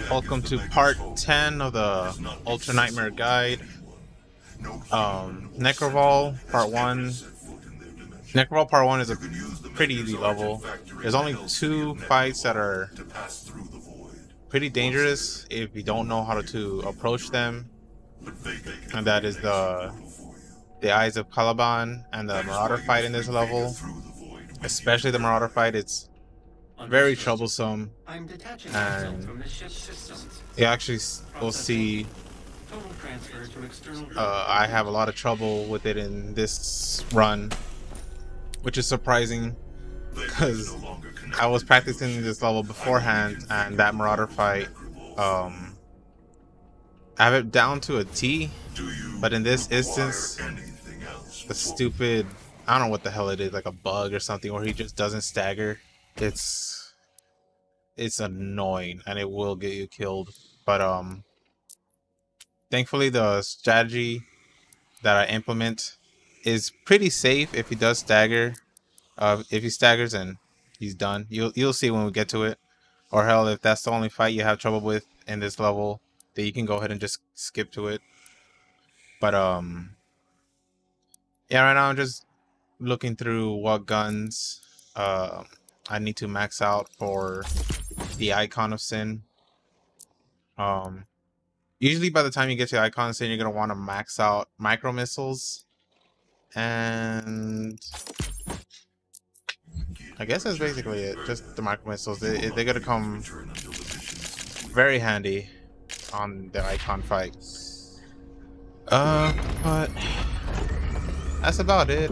Welcome to part 10 of the Ultra Nightmare Guide. Nekravol part 1. Nekravol part 1 is a pretty easy level. There's only two fights that are pretty dangerous if you don't know how to approach them. And that is the Eyes of Caliban and the Marauder fight in this level. Especially the Marauder fight, it's very troublesome, and you actually will see I have a lot of trouble with it in this run, which is surprising because I was practicing this level beforehand, and that Marauder fight, I have it down to a T, but in this instance, the stupid, I don't know what the hell it is, like a bug or something, where he just doesn't stagger. It's annoying and it will get you killed. But thankfully the strategy that I implement is pretty safe if he does stagger. If he staggers, and he's done. You'll see when we get to it. Or hell, if that's the only fight you have trouble with in this level, then you can go ahead and just skip to it. But yeah, right now I'm just looking through what guns I need to max out for the Icon of Sin. Usually by the time you get to Icon of Sin, you're gonna want to max out micro missiles, and I guess that's basically it. Just the micro missiles. They're gonna come very handy on the Icon fight. But that's about it.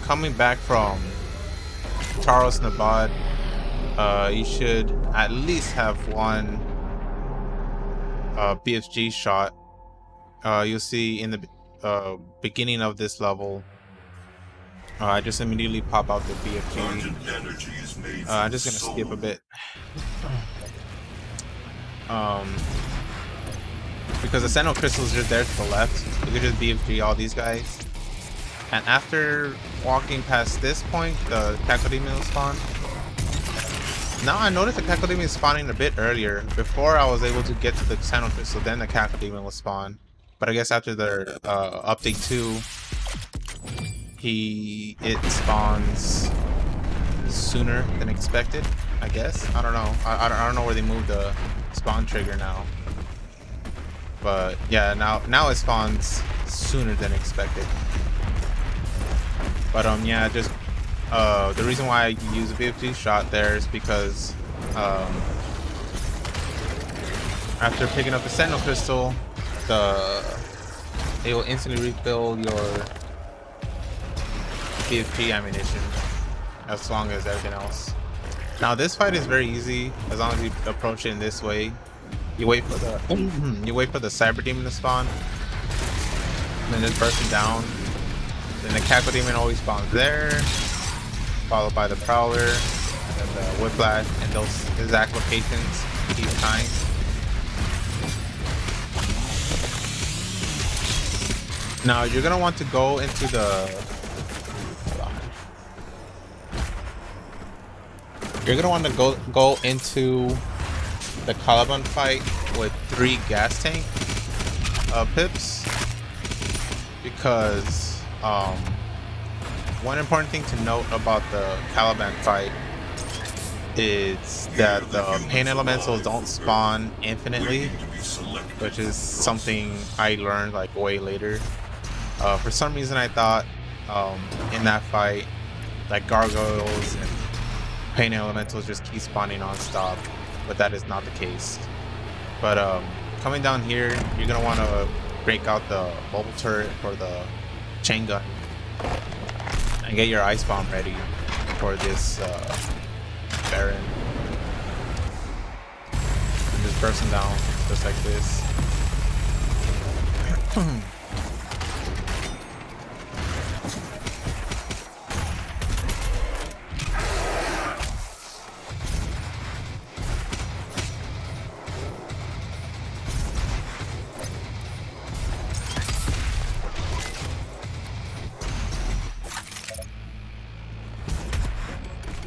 Coming back from Taros Nabad, you should at least have one BFG shot. You'll see in the beginning of this level, I just immediately pop out the BFG. I'm just gonna skip a bit, because the Sentinel Crystal is just there to the left. You can just BFG all these guys. And after walking past this point, the Cacodemon will spawn. Now I noticed the Cacodemon is spawning a bit earlier. Before I was able to get to the Sentinel Crystal, then the Cacodemon will spawn. But I guess after their update 2, it spawns sooner than expected, I guess. I don't know. I don't know where they moved the spawn trigger now. But yeah, now it spawns sooner than expected. But yeah, just the reason why I use a BFG shot there is because after picking up the Sentinel Crystal, it will instantly refill your BFG ammunition, as long as everything else. Now this fight is very easy as long as you approach it in this way. You wait for the Cyber Demon to spawn, and then just burst him down. Then the Cacodemon always spawns there, followed by the Prowler and the Whiplash in those exact locations each time. Now you're gonna want to go into the go into the Caliban fight with 3 gas tank pips, because one important thing to note about the Caliban fight is that the pain elementals don't spawn infinitely, which is something I learned like way later. For some reason I thought in that fight like gargoyles and pain elementals just keep spawning non-stop, but that is not the case. But coming down here, you're gonna want to break out the mobile turret for the chain gun and get your ice bomb ready for this Baron. And just burst him down just like this.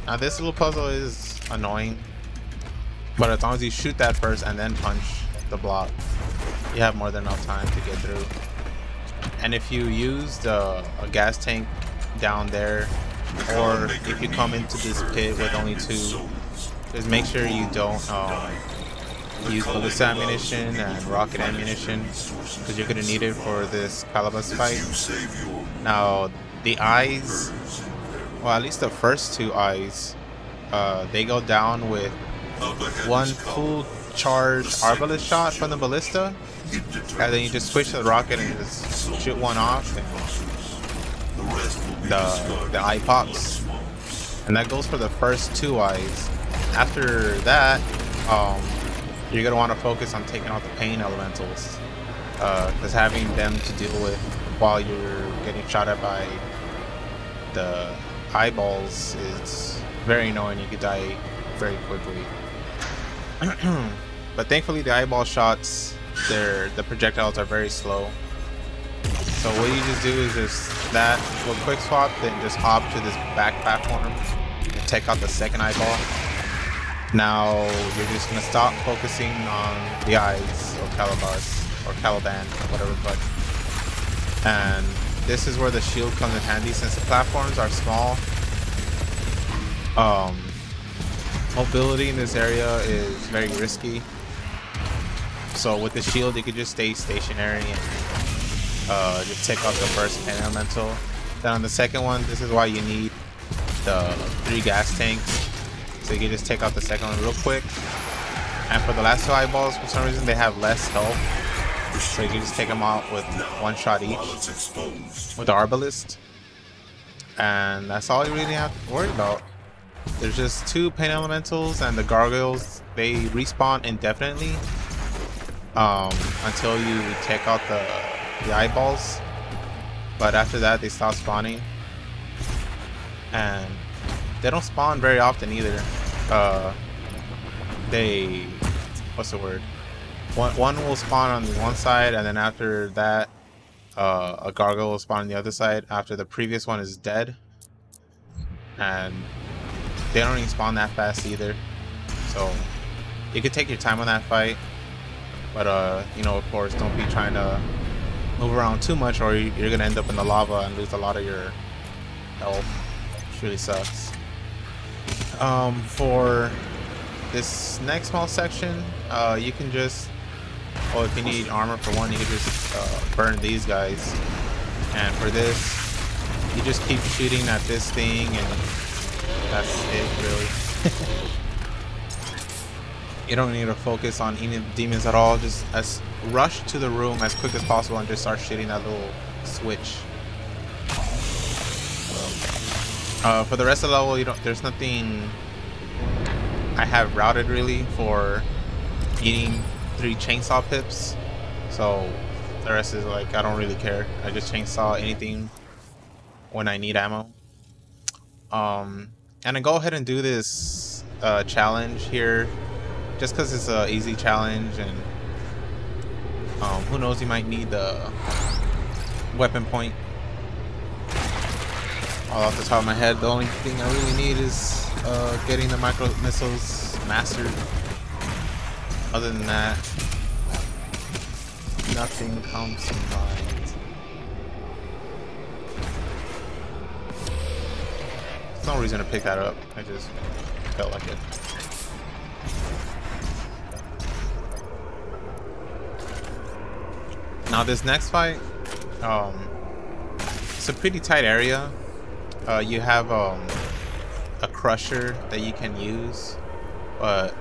Now this little puzzle is annoying. But as long as you shoot that first and then punch the block, you have more than enough time to get through. And if you use a gas tank down there, or if you come into this pit with only 2, just make sure you don't use ballista ammunition and rocket ammunition, because you're going to need it for this Calabas fight. Now, the eyes, well, at least the first 2 eyes, they go down with 1 full charge arbalist shot from the ballista, and then you just switch to the rocket and just shoot 1 off, and the eye pops. And that goes for the first 2 eyes. After that, you're gonna want to focus on taking out the pain elementals, because having them to deal with while you're getting shot at by the eyeballs is very annoying. You could die very quickly. But thankfully the eyeball shots, the projectiles are very slow. So what you just do is just that, will quick swap, then just hop to this back platform and take out the second eyeball. Now you're just gonna stop focusing on the eyes or Calabas or Caliban or whatever, but and this is where the shield comes in handy since the platforms are small. Mobility in this area is very risky. So with the shield, you could just stay stationary and just take out the first pain elemental. Then on the second one, this is why you need the 3 gas tanks. So you can just take out the second one real quick. And for the last 2 eyeballs, for some reason they have less health, so you can just take them out with 1 shot each with the arbalist. And that's all you really have to worry about. There's just 2 pain elementals, and the gargoyles, they respawn indefinitely until you take out the eyeballs. But after that, they stop spawning, and they don't spawn very often either. What's the word? One will spawn on one side, and then after that, a gargoyle will spawn on the other side after the previous one is dead. And they don't even spawn that fast either. So you could take your time on that fight, but you know, of course, don't be trying to move around too much, or you're gonna end up in the lava and lose a lot of your health, which really sucks. For this next small section, you can just, well, if you need armor for one, you can just burn these guys. And for this, you just keep shooting at this thing, and that's it, really. You don't need to focus on any demons at all. Just rush to the room as quick as possible and just start shooting that little switch. For the rest of the level, there's nothing I have routed really for eating 3 chainsaw pips. So the rest is like, I don't really care. I just chainsaw anything when I need ammo. And then go ahead and do this challenge here, just because it's an easy challenge, and who knows, you might need the weapon point. All off the top of my head, the only thing I really need is getting the micro missiles mastered. Other than that, nothing comes to mind. There's no reason to pick that up. I just felt like it. Now this next fight, it's a pretty tight area. You have a crusher that you can use, but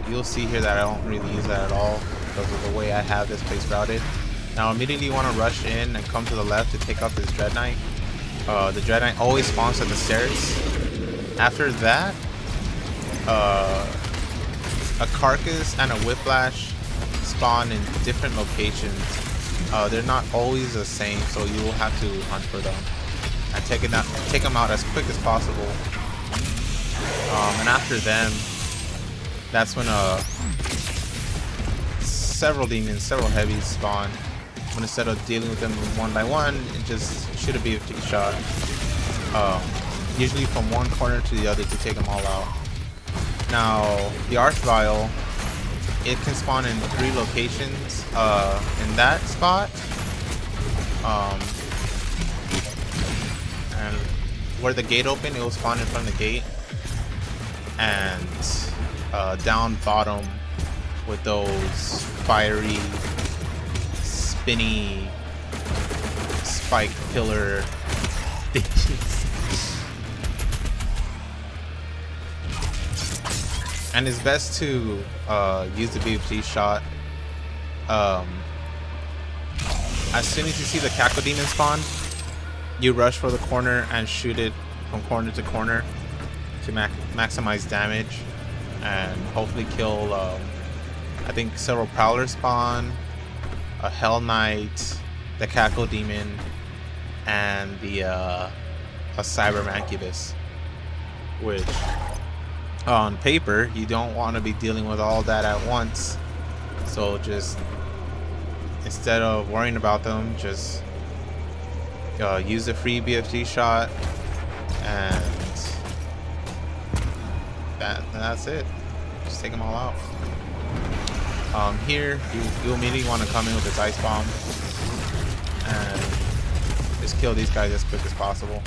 you'll see here that I don't really use that at all because of the way I have this place routed. Now immediately you want to rush in and come to the left to take out this Dread Knight. The Dread Knight always spawns at the stairs. After that, a Carcass and a Whiplash spawn in different locations. They're not always the same, so you will have to hunt for them and take them out as quick as possible. And after them, that's when several demons, several heavies spawn. When instead of dealing with them one by one, it just should be a few shot. Usually from one corner to the other to take them all out. Now, the Arch Vial, it can spawn in 3 locations. In that spot, and where the gate opened, it will spawn in front of the gate, and down bottom with those fiery, spinny, spike pillar things. And it's best to use the BFG shot. As soon as you see the Cackle Demon spawn, you rush for the corner and shoot it from corner to corner to maximize damage and hopefully kill, I think, several Prowlers spawn, a Hell Knight, the Cackle Demon, and the a Cyber Mancubus, which on paper you don't want to be dealing with all that at once. So just instead of worrying about them, just use the free BFG shot, and that's it. Just take them all out. Here you immediately want to come in with this Ice Bomb and just kill these guys as quick as possible.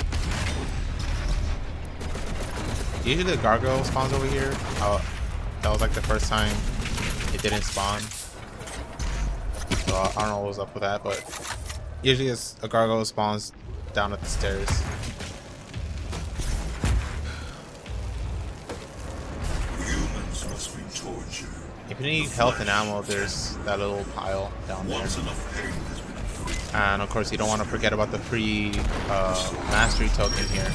Usually the Gargoyle spawns over here. That was like the first time it didn't spawn. So I don't know what was up with that, but usually it's a Gargoyle spawns down at the stairs. Humans must be tortured. If you need health and ammo, there's that little pile down there. And of course you don't want to forget about the free mastery token here.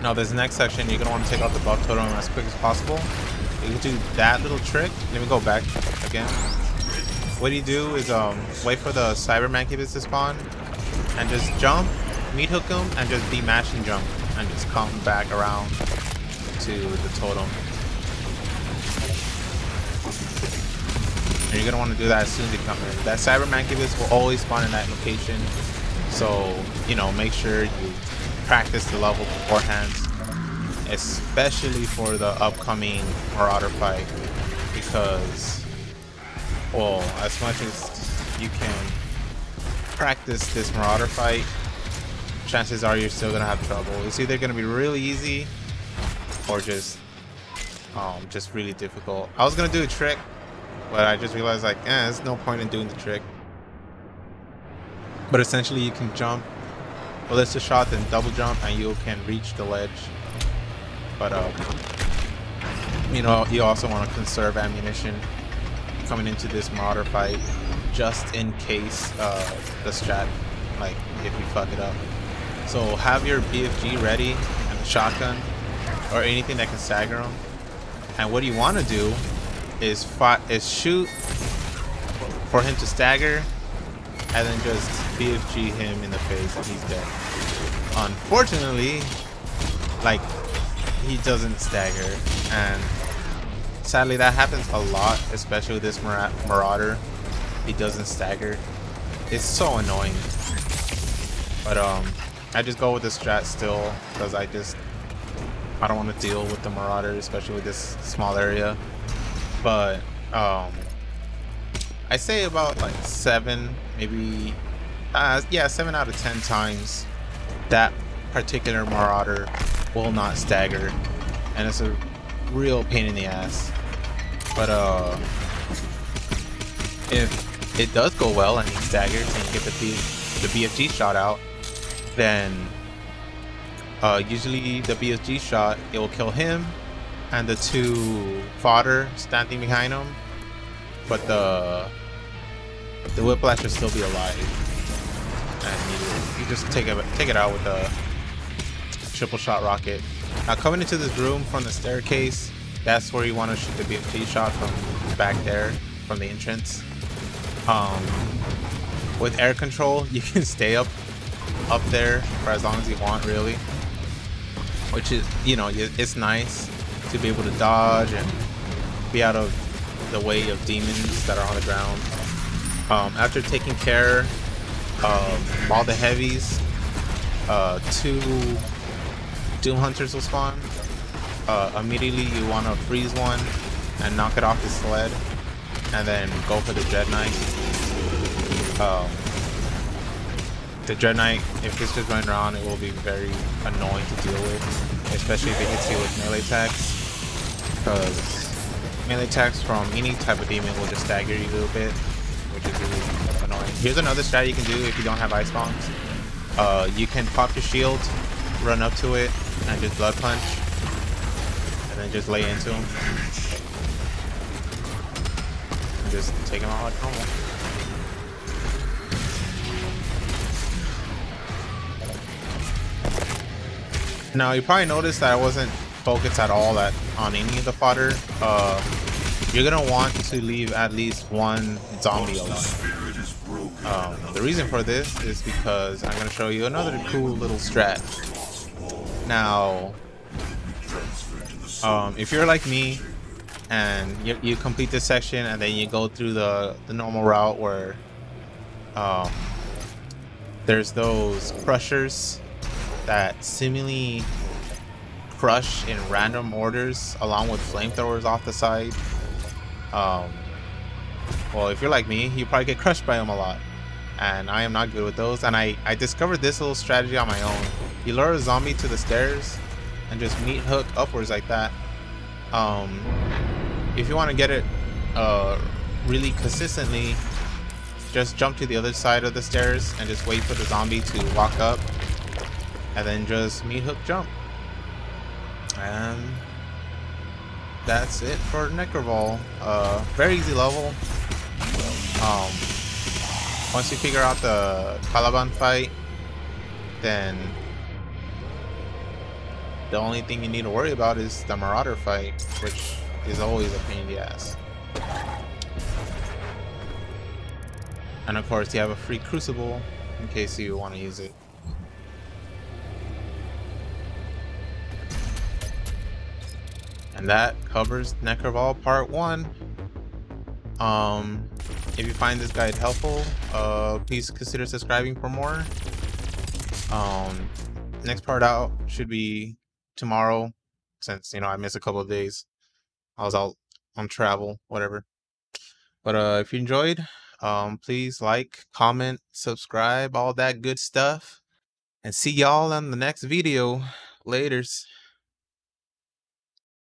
Now this next section, you're going to want to take out the buff totem as quick as possible. You can do that little trick. Let me go back again. What you do is wait for the Cyber Mancubus to spawn and just jump, meat hook him, and just be mash and jump and just come back around to the totem. And you're going to want to do that as soon as you come in. That Cyber Mancubus will always spawn in that location. So, you know, make sure you practice the level beforehand, especially for the upcoming Marauder fight, because, well, as much as you can practice this Marauder fight, chances are you're still gonna have trouble. It's either gonna be really easy or just really difficult. I was gonna do a trick, but I just realized, like, there's no point in doing the trick. But essentially you can jump, ballista shot, then double jump, and you can reach the ledge. But you know, you also want to conserve ammunition coming into this Marauder fight, just in case the strat, like, if you fuck it up. So have your BFG ready and the shotgun or anything that can stagger them. And what you want to do is shoot for him to stagger, and then just BFG him in the face and he's dead. Unfortunately, like, he doesn't stagger, and sadly that happens a lot, especially with this Marauder. He doesn't stagger. It's so annoying. But I just go with the strat still, because I don't want to deal with the Marauder, especially with this small area. But I say about like 7, maybe, yeah, 7 out of 10 times that particular Marauder will not stagger, and it's a real pain in the ass. But if it does go well and he staggers and you get the BFG shot out, then usually the BFG shot, it will kill him and the 2 fodder standing behind him, but the Whiplash will still be alive, and you just take it out with the triple shot rocket. Now coming into this room from the staircase, that's where you want to shoot the BFG shot from back there, from the entrance. With air control, you can stay up there for as long as you want, really, which is, you know, it's nice to be able to dodge and be out of the way of demons that are on the ground. After taking care of all the heavies, 2 Doom Hunters will spawn, immediately you want to freeze one and knock it off the sled, and then go for the Dread Knight. The Dread Knight, if it's just running around, it will be very annoying to deal with, especially if it hits you with melee attacks, because melee attacks from any type of demon will just stagger you a little bit, which is really annoying. Here's another strat you can do if you don't have ice bombs. You can pop your shield, run up to it, and just blood punch, and then just lay into him, and just take him out like normal. Now, you probably noticed that I wasn't focused at all on any of the fodder. You're gonna want to leave at least one zombie alive. The reason for this is because I'm gonna show you another cool little strat. Now, if you're like me and you complete this section and then you go through the normal route where there's those crushers that seemingly crush in random orders along with flamethrowers off the side. Well, if you're like me, you probably get crushed by them a lot, and I am not good with those. And I discovered this little strategy on my own. You lure a zombie to the stairs and just meat hook upwards like that. If you want to get it really consistently, just jump to the other side of the stairs and just wait for the zombie to walk up, and then just meat hook jump. And that's it for Nekravol. Very easy level. Once you figure out the Caliban fight, then the only thing you need to worry about is the Marauder fight, which is always a pain in the ass. And of course, you have a free Crucible in case you want to use it. And that covers Nekravol Part 1. If you find this guide helpful, please consider subscribing for more. Next part out should be tomorrow, since I missed a couple of days. I was out on travel, whatever. But if you enjoyed, please like, comment, subscribe, all that good stuff. And see y'all in the next video. Laters.